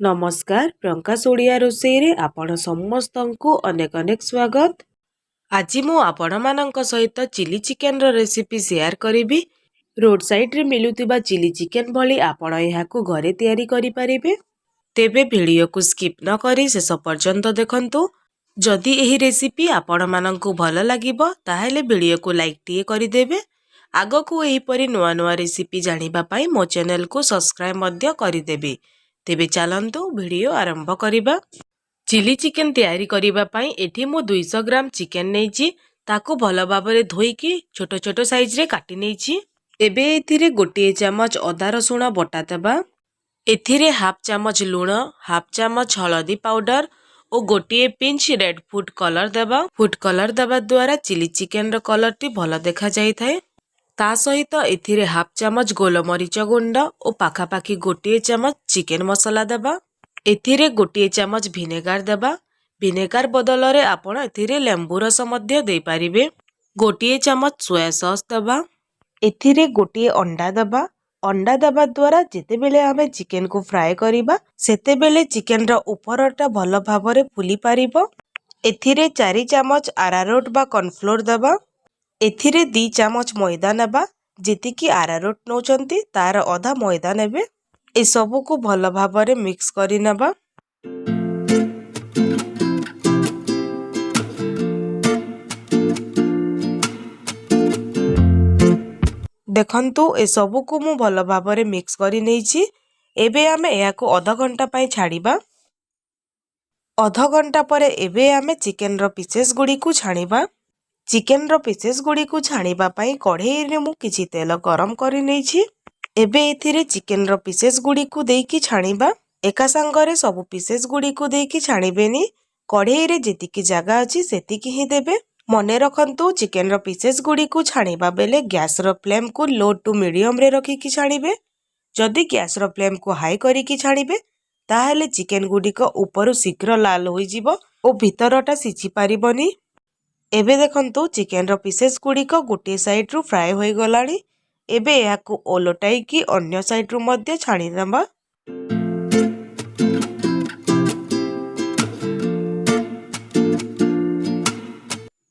नमस्कार प्रियंका सोडिया रोषेई रे आपण समस्तंकु अनेक अनेक स्वागत। आज मु आपण मानक सहित चिली चिकेन रो रेसिपी शेयर करी। रोड साइड रे मिलुतिबा चिली चिकेन भली आपण एहाकु घरे तयारी करि परिबे। तेबे वीडियो को स्किप न करी शेष पर्यंत देखंतु। जदि एही रेसिपी आपण मानकु भल लागिबो ताहेले वीडियो को लाइक टिए करि देबे। आगकु एही परि नुआ नुआ रेसिपी जानिबा पई मो चैनल को सब्सक्राइब मध्य करि देबे। तेबे चलंतु वीडियो आरंभ करिबा। चिली चिकेन तयारी करिबा पई एठी मु 200 ग्राम चिकेन नेइची। ताकू भल भाबरे धोईकी छोट छोट साइज रे काटी नेइची। एबे एथिरे गोटे चमच अदा रसुण बटा देबा। एथिरे हाफ चमच लूण, हाफ चमच हळदी पाउडर और गोटे पिंच रेड फूड कलर देबा। फूड कलर देबा द्वारा चिली चिकेन रो कलर टी भल देखा जाई थाए। ता सहित एथिरे हाफ चमच गोलमरीच गुंड और पाखापाखी गोटे चमच चिकेन मसला देबा। एथिरे गोटे चमच भिनेगार देबा। भिनेगार बदल रे आपण एथिरे लेंबू रस मध्य दे पारिबे। गोटे चमच सोया सॉस देबा। एथिरे गोटे अंडा देबा। अंडा देबा द्वारा जेते बेले आमे चिकेन को फ्राई करिबा सेते बेले चिकेन रो ऊपरटा भल भाबरे फुली पारिबो। एथिरे 4 चमच अरारोट बा कॉर्नफ्लोर देबा। एथिरे 2 चमच मैदा नेबा। जेतिकी अरारोट नौचंती तार अधा मैदा नेबे। ए सबु को भल भाबरे मिक्स करि नेबा। देखंतु ए सबु को मु भल भाबरे मिक्स करि नेइची। एबे आमे एहाको आधा घंटा पई छाड़ीबा। आधा घंटा परे एबे आमे चिकेन रो पीसेस गुडी को छाणीबा। चिकेन रो पीसेस गुडी को छाणीबा पई कढ़ाई रे मु किछि तेल गरम करि नेइछि। एबे एथिरे चिकेन रो पीसेस गुडी को देकी छाणीबा। एका संगरे सब पीसेस गुडी को देकी छाणीबेनी। कढ़ाई रे जेतिकी जगह अछि सेतिकी ही देबे। मने रखंतु चिकेन रो पीसेस गुडी को छाणीबा बेले गैस रो फ्लेम को लो टू मीडियम रे रखी की छाणीबे। जदि गैस रो फ्लेम को हाई करी की छाणीबे ताहेले चिकेन गुडी को ऊपर शीघ्र लाल होई जिवो ओ भीतरटा सिझी पारिबनी। एबे देखंतु चिकेन रो पीसेस गुडी को गोटे साइड रु फ्राई होई गलानी। एबे याकू ओलटाई की अन्य साइड रु मध्य छाणी नबा।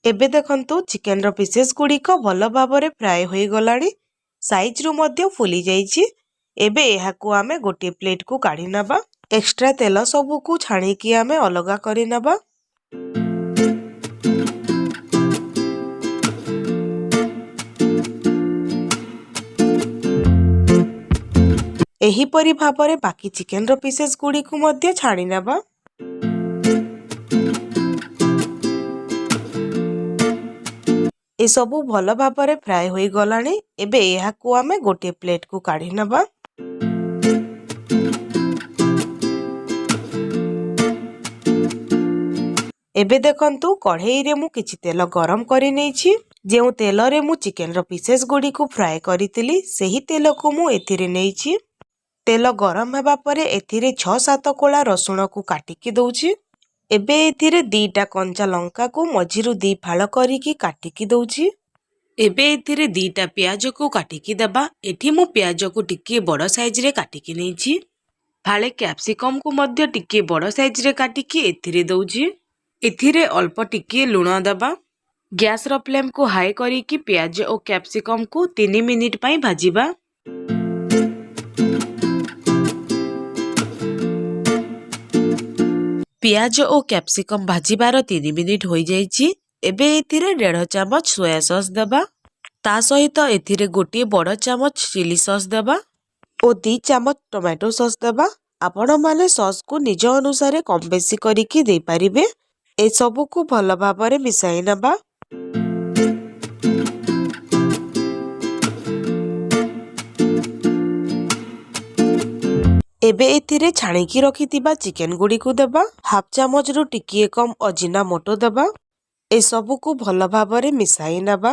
एबे देखंतु चिकेन रो पीसेस गुडी को भल भाबरे फ्राई होई गलानी। साइज रु मध्य फुली जाईची। एबे याकू आमे गोटे प्लेट को काढी नबा। एक्स्ट्रा तेल सबु को छाणी की आमे अलगा करि नबा। एही परी भाबरे बाकी चिकेन रो पीसेस गुडी को मध्य छाणी नबा। ए सबु भल भाबरे फ्राई होई गलानी। एबे एहाकू आमे गोटे प्लेट को काढी नबा। एबे देखंतु कढ़ाई रे मु किछि तेल गरम करि नेइछि। जेउ तेल रे मु चिकेन रो पीसेस गुडी को फ्राई करितिली सेही तेल को मु एथिरे नेइछि। तेल गरम हेबा परे एथिरे 6-7 कोला रसुण को काटिकी दउछि। एबे एथिरे 2टा कंचा लंका को मझिरु 2 फाळ करिकी काटिकी दउछि। एबे एथिरे 2टा प्याज को काटिकी देबा। एठी मु प्याज को टिके बड़ साइज रे काटिकी नेइछि। फाळे कैप्सिकम को मध्य टिके बड़ साइज रे काटिकी एथिरे दउछि। एथिरे अल्प टिके लूण देबा। गैस रो फ्लेम को हाई करिकी प्याज और कैप्सिकम को 3 मिनिट पई भाजिबा। प्याज और कैप्सिकम भाजिबार 3 मिनिट होई जाईची। एबे एथिरे 1.5 चमच सोया सॉस देबा। ता सहित एथिरे गोटे बड़ चमच चिली सॉस देबा और 2 चमच टोमेटो सॉस देबा। आपण माने सॉस को निज अनुसार कम बेसी करिकी दे पारिबे। ए सबु को भल भाबरे मिसाई नबा। एबे एथिरे छाणीकी रखितिबा चिकेन गुडी को देबा। हाफ चमच रु टिकिए कम अजिना मोटो देबा। ए सबु को भल भाबरे मिसाई नबा।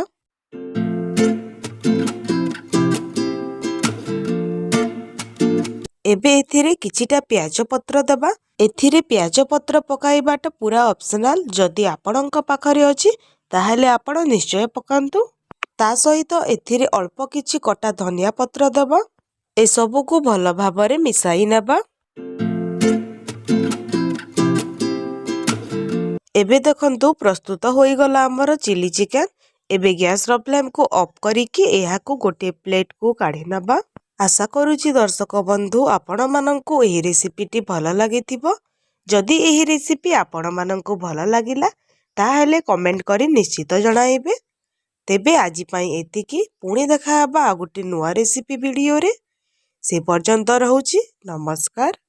एबे एथिरे किछिटा प्याज पत्र देबा। एथिरे प्याज पत्र पकाइबाटा पूरा ऑप्शनल। जदि आपणक पाखरे अछि ताहेले आपण निश्चय पकांतु। ता सहित एथिरे अल्प किछि कटा धनिया पत्र देबा। ए सबु को भल भाबरे मिसाई नेबा। ଏବେ ଦେଖନ୍ତୁ ପ୍ରସ୍ତୁତ ହୋଇଗଲା ଆମର ଚିଲି ଚିକେନ। ଏବେ ଗ୍ୟାସର ଫ୍ଲେମ୍କୁ ଅଫ୍ କରିକି ଏହାକୁ ଗୋଟିଏ ପ୍ଲେଟ୍କୁ କାଢ଼ି ନେବା। ଆଶା କରୁଛି ଦର୍ଶକ ବନ୍ଧୁ ଆପଣମାନଙ୍କୁ ଏହି ରେସିପିଟି ଭଲ ଲାଗିଥିବ। ଯଦି ଏହି ରେସିପି ଆପଣମାନଙ୍କୁ ଭଲ ଲାଗିଲା ତାହେଲେ କମେଣ୍ଟ କରି ନିଶ୍ଚିତ ଜଣାଇବେ। ତେବେ ଆଜି ପାଇଁ ଏତିକି। ପୁଣି ଦେଖାହେବା ଆଉ ଗୋଟେ ନୂଆ ରେସିପି ଭିଡ଼ିଓରେ। ସେ ପର୍ଯ୍ୟନ୍ତ ରହୁଛି ନମସ୍କାର।